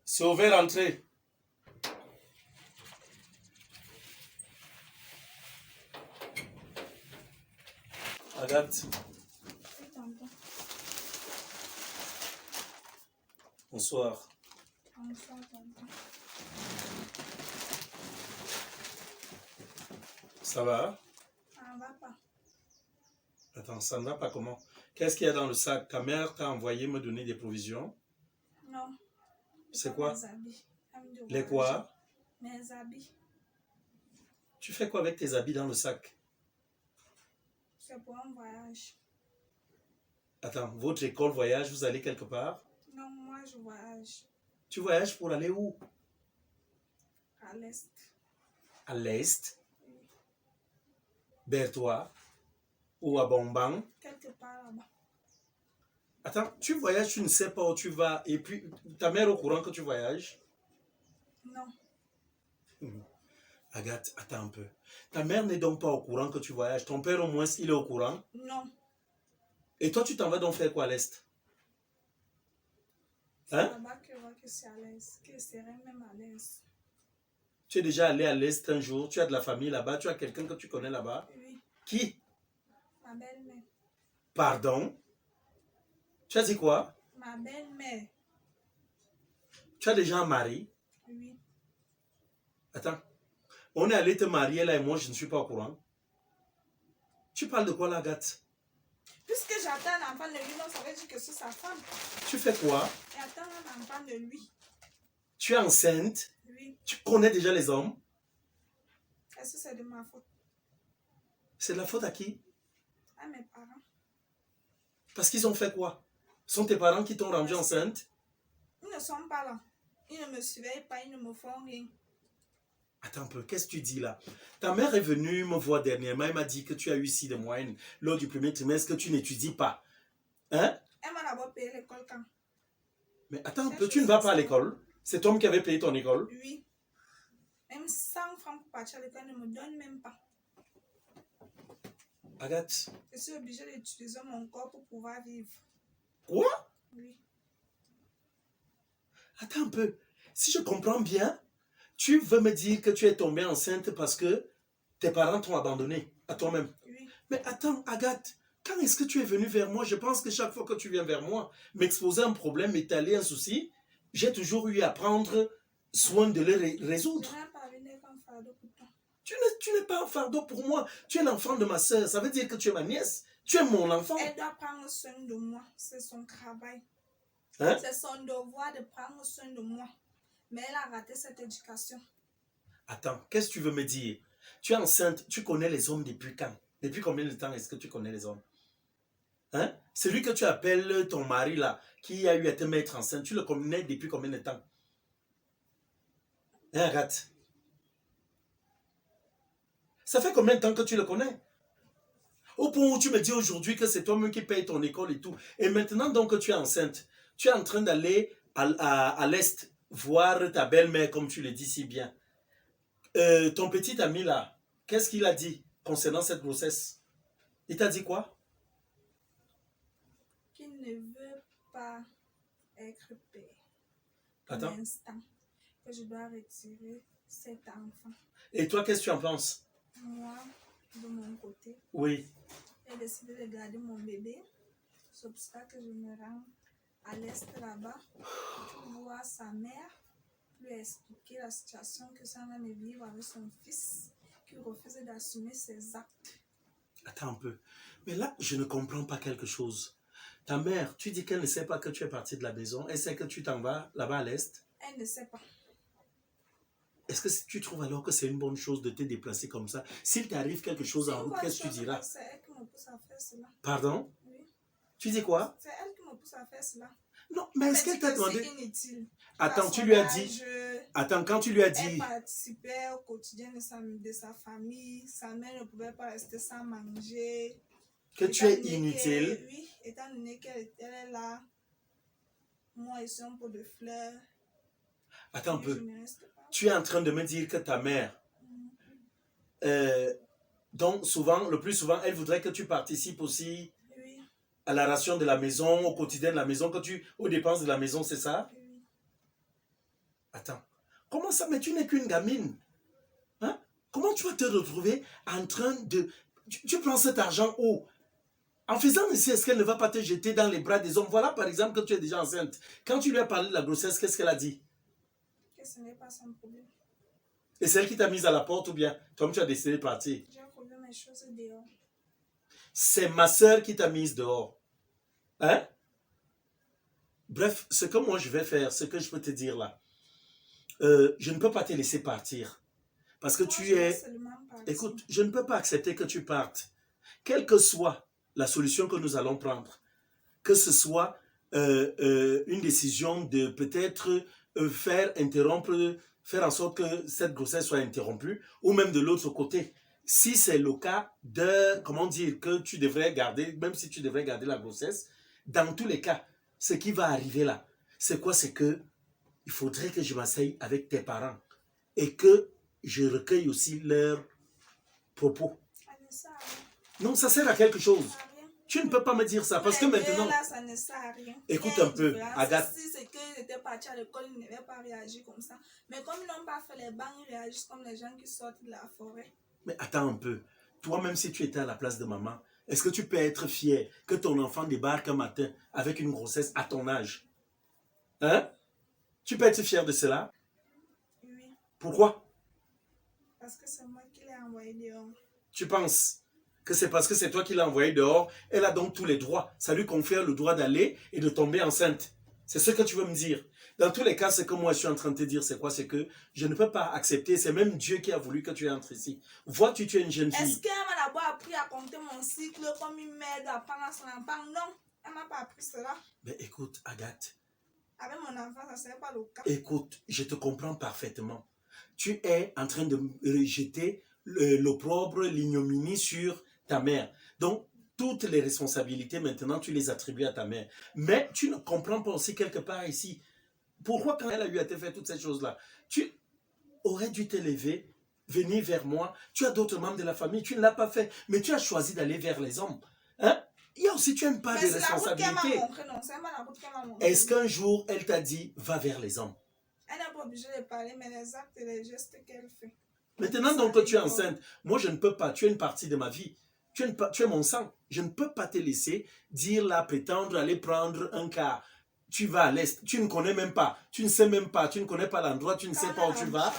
C'est ouvert, entrez. Agathe. Bonsoir. Bonsoir, tonton. Ça va? Ça ne va pas. Attends, ça ne va pas comment? Qu'est-ce qu'il y a dans le sac? Ta mère t'a envoyé me donner des provisions? Non. C'est quoi? Mes habits. Les quoi? Mes habits. Tu fais quoi avec tes habits dans le sac? C'est pour un voyage. Attends, votre école voyage, vous allez quelque part? Non, moi je voyage Tu voyages pour aller où? à l'est. À l'est? Bertois? Ou à Bombang? Quelque part là-bas. Attends, tu voyages, tu ne sais pas où tu vas, et puis ta mère est au courant que tu voyages? Non. Agathe, attends un peu. Ta mère n'est donc pas au courant que tu voyages. Ton père, au moins, il est au courant. Non. Et toi, tu t'en vas donc faire quoi à l'est? C'est Hein? là-bas que je vois que c'est à l'aise. Que je serai même à l'aise. Tu es déjà allé à l'est un jour, tu as de la famille là-bas, tu as quelqu'un que tu connais là-bas. Oui. Qui? Ma belle-mère. Pardon? Tu as dit quoi? Ma belle-mère. Tu as déjà un mari? Oui. Attends. On est allé te marier là et moi, je ne suis pas au courant. Tu parles de quoi là, Agathe? Puisque j'attends un enfant de lui, non, ça veut dire que c'est sa femme. Tu fais quoi? J'attends un enfant de lui. Tu es enceinte? Oui. Tu connais déjà les hommes? Est-ce que c'est de ma faute? C'est de la faute à qui? À mes parents. Parce qu'ils ont fait quoi? Ce sont tes parents qui t'ont rendue enceinte? Ils ne sont pas là. Ils ne me surveillent pas, ils ne me font rien. Attends un peu, qu'est-ce que tu dis là? Ta mère est venue me voir dernièrement, elle m'a dit que tu as eu 6 de moyenne lors du premier trimestre, que tu n'étudies pas. Hein? Elle m'a d'abord payé l'école quand? Mais attends un peu, tu ne vas pas à l'école? C'est toi qui avait payé ton école? Oui. Même 100 francs pour partir à l'école, elle ne me donne même pas. Agathe. Je suis obligée d'utiliser mon corps pour pouvoir vivre. Quoi? Oui. Attends un peu, si je comprends bien, tu veux me dire que tu es tombée enceinte parce que tes parents t'ont abandonné à toi-même. Oui. Mais attends, Agathe, quand est-ce que tu es venue vers moi? Je pense que chaque fois que tu viens vers moi, m'exposer un problème, m'étaler un souci, j'ai toujours eu à prendre soin de le résoudre. Je n'ai pas venu avec un fardeau pour toi. Tu n'es pas un fardeau pour moi. Tu es l'enfant de ma soeur. Ça veut dire que tu es ma nièce. Tu es mon enfant. Elle doit prendre soin de moi. C'est son travail. Hein? C'est son devoir de prendre soin de moi. Mais elle a raté cette éducation. Attends, qu'est-ce que tu veux me dire? Tu es enceinte, tu connais les hommes depuis quand? Depuis combien de temps est-ce que tu connais les hommes? Hein? Celui que tu appelles ton mari là, qui a eu à te mettre enceinte, tu le connais depuis combien de temps? Hein, Agathe? Ça fait combien de temps que tu le connais? Au point où tu me dis aujourd'hui que c'est toi-même qui paye ton école et tout. Et maintenant donc que tu es enceinte, tu es en train d'aller à l'Est voir ta belle-mère comme tu le dis si bien. Ton petit ami là, qu'est-ce qu'il a dit concernant cette grossesse? Il t'a dit quoi? Qu'il ne veut pas être père. Pour Attends. l'instant. Que je dois retirer cet enfant. Et toi, qu'est-ce que tu en penses? Moi, de mon côté, Oui. j'ai décidé de garder mon bébé. C'est pour ça que je me rends à l'est là-bas pour voir sa mère, lui expliquer la situation que ça va me vivre avec son fils qui refuse d'assumer ses actes. Attends un peu. Mais là, je ne comprends pas quelque chose. Ta mère, tu dis qu'elle ne sait pas que tu es parti de la maison. Elle sait que tu t'en vas là-bas à l'Est. Elle ne sait pas. Est-ce que tu trouves alors que c'est une bonne chose de te déplacer comme ça? S'il t'arrive quelque chose en route, qu'est-ce que tu diras? C'est elle qui me pousse à faire cela. Pardon? Oui. Tu dis quoi? C'est elle qui me pousse à faire cela. Non, mais est-ce qu'elle t'a demandé? C'est inutile. Attends, tu lui as dit. Attends, quand tu lui as dit. Elle participait au quotidien de sa famille. Sa mère ne pouvait pas rester sans manger. Que tu es inutile. Oui, étant donné qu'elle est là. Moi, je suis un pot de fleurs. Attends un Et peu. je ne reste pas. Tu es en train de me dire que ta mère, donc souvent, le plus souvent, elle voudrait que tu participes aussi Oui. à la ration de la maison, au quotidien de la maison, aux dépenses de la maison, c'est ça? Oui. Attends. Comment ça? Mais tu n'es qu'une gamine. Hein? Comment tu vas te retrouver en train de... Tu prends cet argent où? En faisant ainsi, est-ce qu'elle ne va pas te jeter dans les bras des hommes? Voilà, par exemple, que tu es déjà enceinte. Quand tu lui as parlé de la grossesse, qu'est-ce qu'elle a dit? Que ce n'est pas son problème. Et c'est elle qui t'a mise à la porte ou bien toi tu as décidé de partir? J'ai trouvé mes choses dehors. C'est ma soeur qui t'a mise dehors. Hein? Bref, ce que moi je vais faire, ce que je peux te dire là, je ne peux pas te laisser partir. Parce que Moi, tu je vais es... seulement partir. Écoute, je ne peux pas accepter que tu partes. Quelle que soit la solution que nous allons prendre, que ce soit une décision de peut-être faire en sorte que cette grossesse soit interrompue, ou même de l'autre côté. Si c'est le cas de, comment dire, que tu devrais garder, même si tu devrais garder la grossesse, dans tous les cas, ce qui va arriver là, c'est quoi? C'est que il faudrait que je m'asseye avec tes parents et que je recueille aussi leurs propos. Ça ne sert à rien. Non, ça sert à quelque chose. Ça sert à rien. Tu ne peux pas me dire ça parce que Mais maintenant... là, ça ne sert à rien. Écoute Il y a un peu, une différence. Agathe. Si c'est qu'ils étaient partis à l'école, ils n'avaient pas réagi comme ça. Mais comme ils n'ont pas fait les bancs, ils réagissent comme les gens qui sortent de la forêt. Mais attends un peu. Toi, même si tu étais à la place de maman, est-ce que tu peux être fier que ton enfant débarque un matin avec une grossesse à ton âge? Hein? Tu peux être fier de cela? Oui, Pourquoi? parce que c'est moi qui l'ai envoyé dehors. Tu penses que c'est parce que c'est toi qui l'as envoyée dehors? Elle a donc tous les droits. Ça lui confère le droit d'aller et de tomber enceinte. C'est ce que tu veux me dire. Dans tous les cas, ce que moi je suis en train de te dire, c'est quoi? C'est que je ne peux pas accepter. C'est même Dieu qui a voulu que tu entres ici. Vois-tu, tu es une jeune Est-ce fille. qu'elle m'a d'abord appris à compter mon cycle comme une mère doit apprendre à son enfant? Non, elle ne m'a pas appris cela. Mais écoute, Agathe, Avec mon enfant, ça ne serait pas le cas. écoute, je te comprends parfaitement. Tu es en train de rejeter l'opprobre, l'ignominie sur ta mère. Donc, toutes les responsabilités, maintenant, tu les attribues à ta mère. Mais tu ne comprends pas aussi quelque part ici. Pourquoi quand elle a eu à te faire toutes ces choses-là, tu aurais dû te lever, venir vers moi. Tu as d'autres membres de la famille, tu ne l'as pas fait. Mais tu as choisi d'aller vers les hommes. Hein? Il y a aussi, tu as une part de Mais c'est la route qu'elle responsabilité. m'a montré, non, c'est pas la route qu'elle m'a montré. Est-ce qu'un jour, elle t'a dit, va vers les hommes? Elle n'est pas obligée de parler, mais les actes et les gestes qu'elle fait. Maintenant donc que tu es enceinte, moi je ne peux pas, tu es une partie de ma vie, tu es mon sang, je ne peux pas te laisser dire là, prétendre aller prendre un car, tu vas à l'est, tu ne connais même pas, tu ne sais même pas, tu ne connais pas l'endroit, tu ne sais pas où tu vas.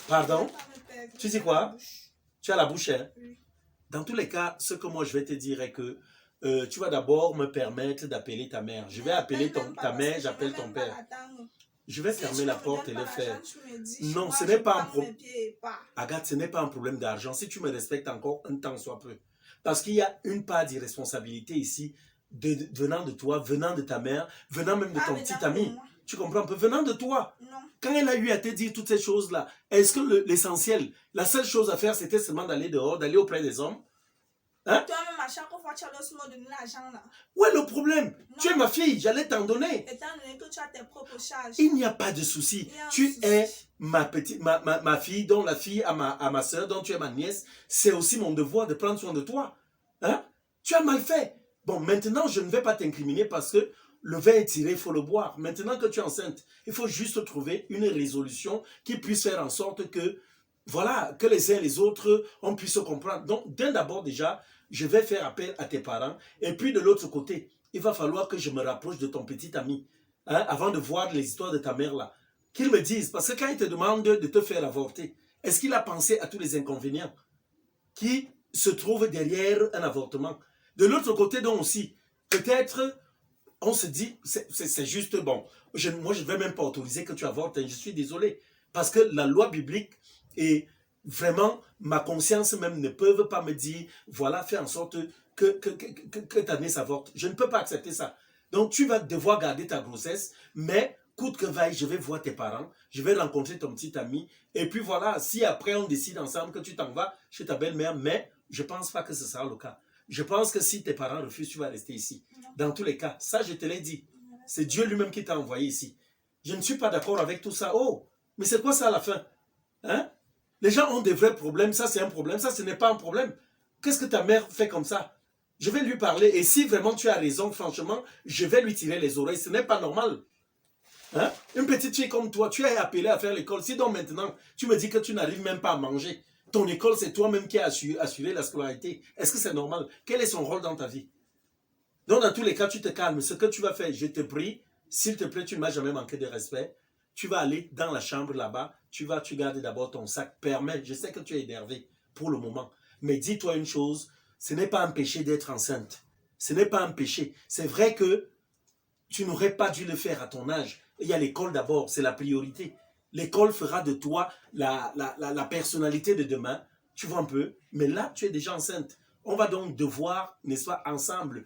Pardon? Tu dis quoi? Tu as la bouche, hein? Oui. Dans tous les cas, ce que moi je vais te dire est que tu vas d'abord me permettre d'appeler ta mère. Je vais appeler ta mère, j'appelle ton père. Je vais fermer la porte et le faire. Non, ce n'est pas un problème. Agathe, ce n'est pas un problème d'argent. Si tu me respectes encore un temps soit peu. Parce qu'il y a une part d'irresponsabilité ici, venant de toi, venant de ta mère, venant même de ton petit ami. Tu comprends un peu? Venant de toi. Non. Quand elle a eu à te dire toutes ces choses-là, est-ce que l'essentiel, la seule chose à faire, c'était seulement d'aller dehors, d'aller auprès des hommes? Hein? Toi-même, à chaque fois, tu as me donner l'argent là. Où est le problème? Non. Tu es ma fille, j'allais t'en donner. Étant donné que tu as tes propres charges. Il n'y a pas de souci. Tu es ma fille, dont la fille à ma soeur, dont tu es ma nièce. C'est aussi mon devoir de prendre soin de toi. Hein? Tu as mal fait. Bon, maintenant, je ne vais pas t'incriminer parce que le vin est tiré, il faut le boire. Maintenant que tu es enceinte, il faut juste trouver une résolution qui puisse faire en sorte que, voilà, que les uns et les autres, on puisse se comprendre. Donc, d'un d'abord déjà, je vais faire appel à tes parents. Et puis de l'autre côté, il va falloir que je me rapproche de ton petit ami. Hein, avant de voir les histoires de ta mère là. Qu'ils me disent, parce que quand il te demande de te faire avorter, est-ce qu'il a pensé à tous les inconvénients qui se trouvent derrière un avortement? De l'autre côté donc aussi, peut-être, on se dit, c'est juste bon. Moi, je ne vais même pas autoriser que tu avortes, hein, je suis désolé. Parce que la loi biblique et vraiment, ma conscience même ne peuvent pas me dire, voilà, fais en sorte que ta nièce avorte. Je ne peux pas accepter ça. Donc, tu vas devoir garder ta grossesse, mais coûte que vaille, je vais voir tes parents, je vais rencontrer ton petit ami, et puis voilà, si après on décide ensemble que tu t'en vas chez ta belle-mère, mais je ne pense pas que ce sera le cas. Je pense que si tes parents refusent, tu vas rester ici. Dans tous les cas, ça je te l'ai dit. C'est Dieu lui-même qui t'a envoyé ici. Je ne suis pas d'accord avec tout ça. Oh, mais c'est quoi ça à la fin? Hein? Les gens ont des vrais problèmes, ça c'est un problème, ça ce n'est pas un problème. Qu'est-ce que ta mère fait comme ça? Je vais lui parler et si vraiment tu as raison, franchement, je vais lui tirer les oreilles. Ce n'est pas normal. Hein? Une petite fille comme toi, tu es appelée à faire l'école. Si donc maintenant, tu me dis que tu n'arrives même pas à manger, ton école, c'est toi-même qui as assuré la scolarité. Est-ce que c'est normal? Quel est son rôle dans ta vie? Donc, dans tous les cas, tu te calmes. Ce que tu vas faire, je te prie, s'il te plaît, tu ne m'as jamais manqué de respect. Tu vas aller dans la chambre là-bas. Tu garder d'abord ton sac. Permets, je sais que tu es énervé pour le moment. Mais dis-toi une chose, ce n'est pas un péché d'être enceinte. Ce n'est pas un péché. C'est vrai que tu n'aurais pas dû le faire à ton âge. Il y a l'école d'abord, c'est la priorité. L'école fera de toi la personnalité de demain. Tu vois un peu? Mais là, tu es déjà enceinte. On va donc devoir, n'est-ce pas, ensemble,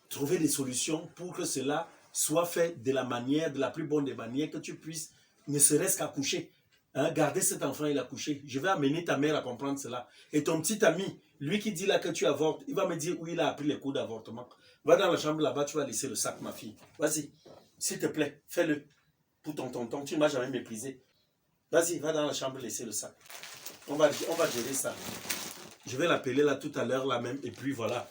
trouver des solutions pour que cela soit fait de la plus bonne des manières, que tu puisses, ne serait-ce qu'accoucher. Hein, garder cet enfant et l'accoucher. Je vais amener ta mère à comprendre cela. Et ton petit ami, lui qui dit là que tu avortes, il va me dire où il a appris les cours d'avortement. Va dans la chambre là-bas, tu vas laisser le sac, ma fille. Vas-y, s'il te plaît, fais-le. Pour ton tonton, tu ne m'as jamais méprisé. Vas-y, va dans la chambre, laisser le sac. On va gérer ça. Je vais l'appeler là tout à l'heure là même. Et puis voilà,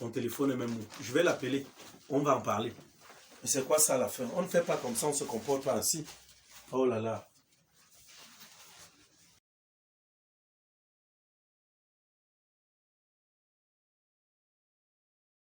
mon téléphone est même où. Je vais l'appeler. On va en parler. Mais c'est quoi ça à la fin? On ne fait pas comme ça, on ne se comporte pas ainsi. Oh là là.